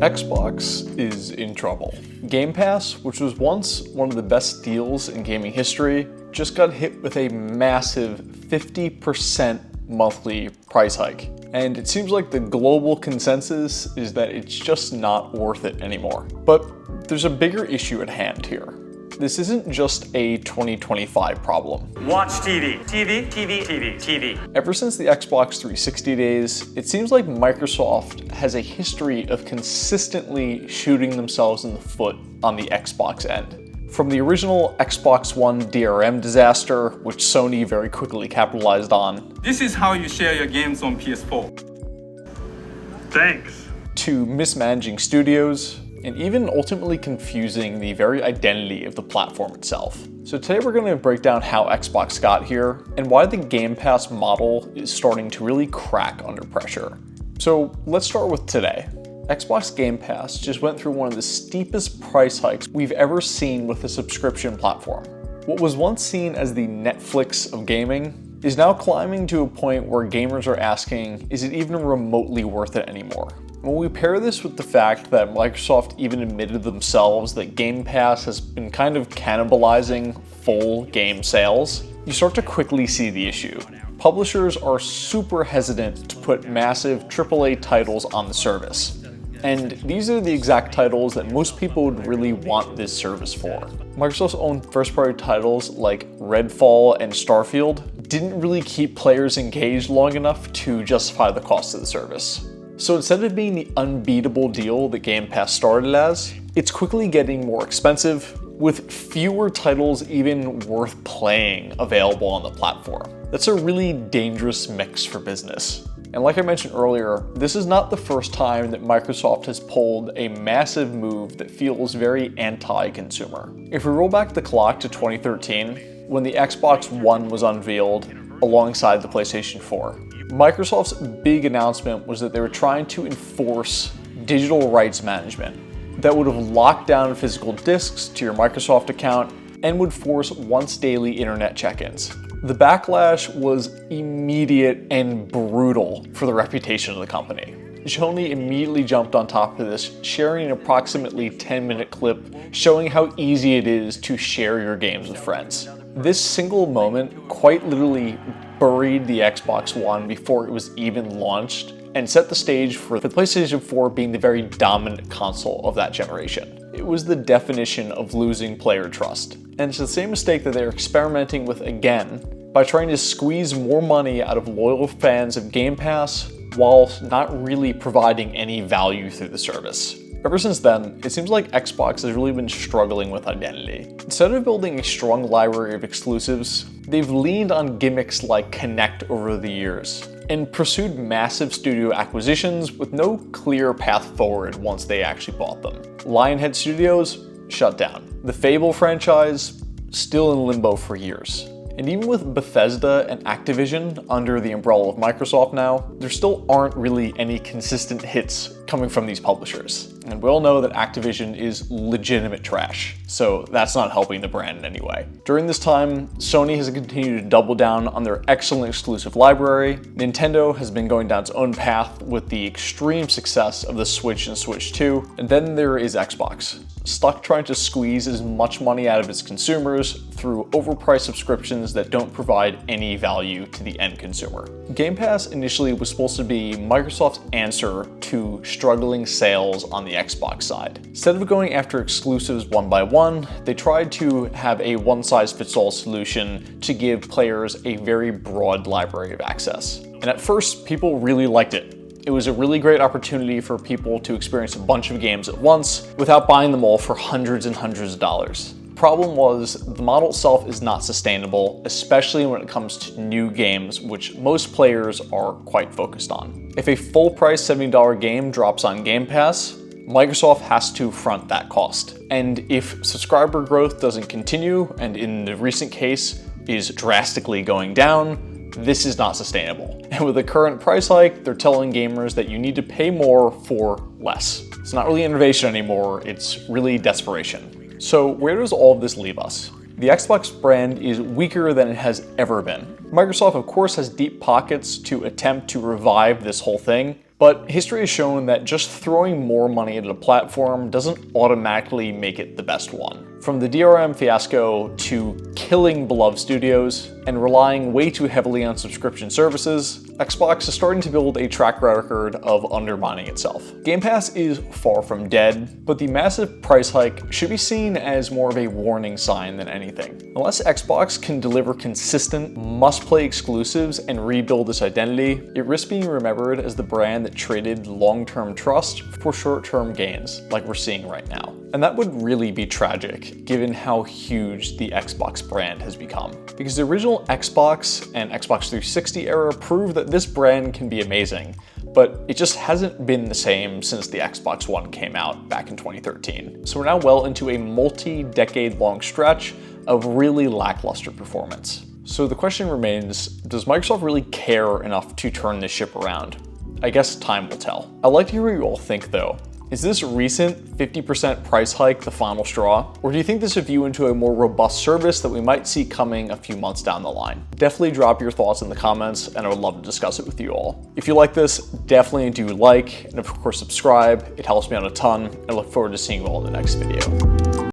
Xbox is in trouble. Game Pass, which was once one of the best deals in gaming history, just got hit with a massive 50% monthly price hike. And it seems like the global consensus is that it's just not worth it anymore. But there's a bigger issue at hand here. This isn't just a 2025 problem. Watch TV. TV. Ever since the Xbox 360 days, it seems like Microsoft has a history of consistently shooting themselves in the foot on the Xbox end. From the original Xbox One DRM disaster, which Sony very quickly capitalized on. This is how you share your games on PS4. Thanks. To mismanaging studios, and even ultimately confusing the very identity of the platform itself. So today we're going to break down how Xbox got here, and why the Game Pass model is starting to really crack under pressure. So let's start with today. Xbox Game Pass just went through one of the steepest price hikes we've ever seen with a subscription platform. What was once seen as the Netflix of gaming is now climbing to a point where gamers are asking, is it even remotely worth it anymore? When we pair this with the fact that Microsoft even admitted themselves that Game Pass has been kind of cannibalizing full game sales, you start to quickly see the issue. Publishers are super hesitant to put massive AAA titles on the service. And these are the exact titles that most people would really want this service for. Microsoft's own first-party titles like Redfall and Starfield didn't really keep players engaged long enough to justify the cost of the service. So instead of being the unbeatable deal that Game Pass started as, it's quickly getting more expensive, with fewer titles even worth playing available on the platform. That's a really dangerous mix for business. And like I mentioned earlier, this is not the first time that Microsoft has pulled a massive move that feels very anti-consumer. If we roll back the clock to 2013, when the Xbox One was unveiled alongside the PlayStation 4, Microsoft's big announcement was that they were trying to enforce digital rights management that would have locked down physical disks to your Microsoft account and would force once daily internet check-ins. The backlash was immediate and brutal for the reputation of the company. Sony immediately jumped on top of this, sharing an approximately 10-minute clip showing how easy it is to share your games with friends. This single moment quite literally buried the Xbox One before it was even launched and set the stage for the PlayStation 4 being the very dominant console of that generation. It was the definition of losing player trust. And it's the same mistake that they're experimenting with again by trying to squeeze more money out of loyal fans of Game Pass while not really providing any value through the service. Ever since then, it seems like Xbox has really been struggling with identity. Instead of building a strong library of exclusives, they've leaned on gimmicks like Kinect over the years, and pursued massive studio acquisitions with no clear path forward once they actually bought them. Lionhead Studios shut down. The Fable franchise still in limbo for years. And even with Bethesda and Activision under the umbrella of Microsoft now, there still aren't really any consistent hits coming from these publishers. And we all know that Activision is legitimate trash, so that's not helping the brand in any way. During this time, Sony has continued to double down on their excellent exclusive library. Nintendo has been going down its own path with the extreme success of the Switch and Switch 2. And then there is Xbox, stuck trying to squeeze as much money out of its consumers through overpriced subscriptions that don't provide any value to the end consumer. Game Pass initially was supposed to be Microsoft's answer to struggling sales on the Xbox side. Instead of going after exclusives one by one, they tried to have a one-size-fits-all solution to give players a very broad library of access. And at first, people really liked it. It was a really great opportunity for people to experience a bunch of games at once without buying them all for hundreds and hundreds of dollars. Problem was, the model itself is not sustainable, especially when it comes to new games, which most players are quite focused on. If a full-price $70 game drops on Game Pass, Microsoft has to front that cost. And if subscriber growth doesn't continue, and in the recent case is drastically going down, this is not sustainable. And with the current price hike, they're telling gamers that you need to pay more for less. It's not really innovation anymore, it's really desperation. So where does all of this leave us? The Xbox brand is weaker than it has ever been. Microsoft, of course, has deep pockets to attempt to revive this whole thing, But history has shown that just throwing more money at a platform doesn't automatically make it the best one. From the DRM fiasco to killing beloved studios and relying way too heavily on subscription services, Xbox is starting to build a track record of undermining itself. Game Pass is far from dead, but the massive price hike should be seen as more of a warning sign than anything. Unless Xbox can deliver consistent, must-play exclusives and rebuild this identity, it risks being remembered as the brand that traded long-term trust for short-term gains, like we're seeing right now. And that would really be tragic, given how huge the Xbox brand has become. Because the original Xbox and Xbox 360 era proved that this brand can be amazing, but it just hasn't been the same since the Xbox One came out back in 2013. So we're now well into a multi-decade long stretch of really lackluster performance. So the question remains, does Microsoft really care enough to turn this ship around? I guess time will tell. I'd like to hear what you all think though. Is this recent 50% price hike the final straw? Or do you think this is a view into a more robust service that we might see coming a few months down the line? Definitely drop your thoughts in the comments and I would love to discuss it with you all. If you like this, definitely do like and of course subscribe. It helps me out a ton and I look forward to seeing you all in the next video.